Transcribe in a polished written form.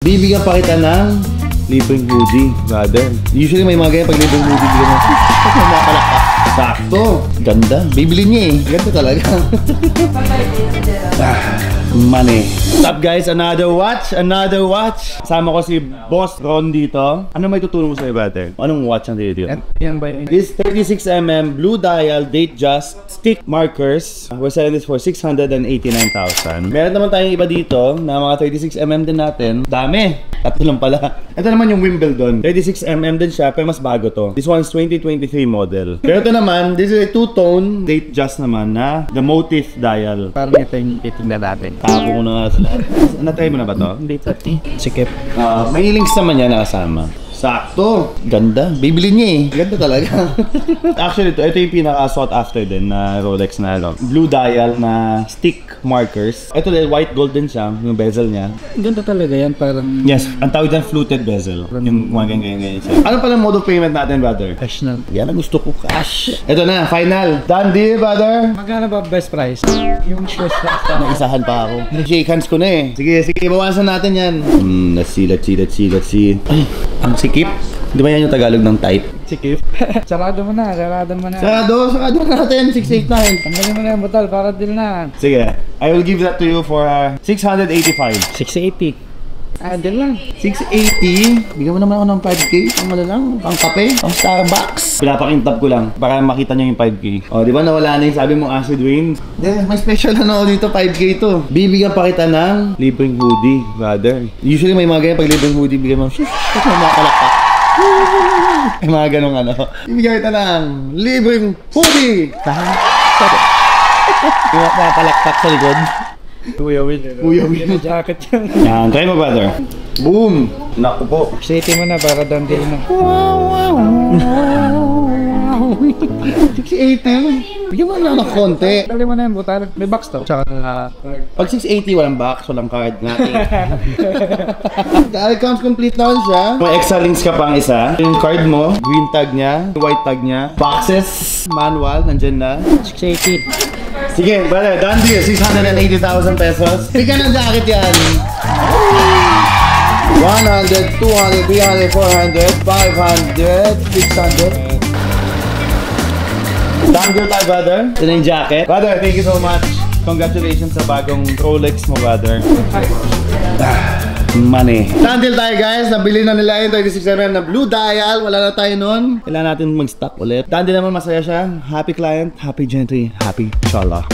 Bibigyan pa kita ng libreng hoodie, brother. Usually may mga ganyan pag libreng hoodie, bigyan mo. Sakto. Ganda. Bibili niya eh. Ganda talaga. Money. What's up guys? Another watch. Another watch. Sama ko si Boss Ron dito. Ano may tutulong mo sa'yo, brother? Anong watch ang dito? Yan ba yun? This 36mm blue dial date just stick markers. We're selling this for 689,000. Meron naman tayong iba dito na mga 36mm din natin. Dami. Tatlo lang pala. Ito naman yung Wimbledon. 36mm din siya pero mas bago to. This one's 2023 model. Pero ito naman, this is a two-tone date just naman na the motif dial. Parang ito yung titignan natin. Tapo ko na nga sa lahat. Na-try mo na ba to? Hindi pati. Sikip. May links naman yan nakasama. Sakto. Ganda. Bibili niya eh. Ganda talaga. Actually, ito yung pinaka-sought after din na Rolex na blue dial na stick markers. Ito din, white gold din siya, yung bezel niya. Ganda talaga yan, parang... Yes, ang tawag dyan fluted bezel. Yung mga ganyan siya. Ano pala mode of payment natin, brother? Cash na. Yan ang gusto ko, cash. Ito na, final. Done deal, brother. Magkano ba best price? Yung shoes na. Naisahan pa ako. Shake hands ko na eh. Sige, bawasan natin yan. Let's see. Ay, ang sikip. Di ba yan yung Tagalog ng type? Sikip. Sarado mo na. Sarado natin. 689. Tanggalin mo na yung botol para deal na. Sige, I will give that to you for 685. 680. Deal lang. 680? Bigyan mo naman ako ng 5K. Ang lang, pang kape, pang Starbucks. Pinapakintab ko lang para makita nyo yung 5K. O, di ba nawala na yung sabi mong acid rain? May special ano dito, 5K to. Bibigyan pa kita ng libreng hoodie, brother. Usually may mga ganyan pag libreng hoodie, bigyan mo, shush, kasi may makalakpak. May mga ganong ano. Bibigyan kita ng libreng hoodie. Yung mapalakpak sa likod. Kuya Will. Jacket yan. Yan, try mo, brother. Boom! Naku po. City mo na para down deal na. 680. Bigyan mo lang ng konti. Dali mo na yung botol. May box to. Tsaka Pag 680, walang box, walang card natin. Comes complete naman siya. May extra links ka pang isa. Yung card mo, green tag niya, white tag niya. Boxes, manual, nandyan na. 680. Sige, brother, done deal. 680,000 pesos. Bigyan ng jacket yan. 100, 200, 300, 400, 500, 600. Done deal tayo, brother. Ito na yung jacket. Brother, thank you so much. Congratulations sa bagong Rolex mo, brother. Money. Done deal tayo, guys. Nabili na nila yung 36mm na blue dial. Wala na tayo nun. Kailangan natin mag-stock ulit. Done deal naman, masaya siya. Happy client, happy gentry, happy inshallah.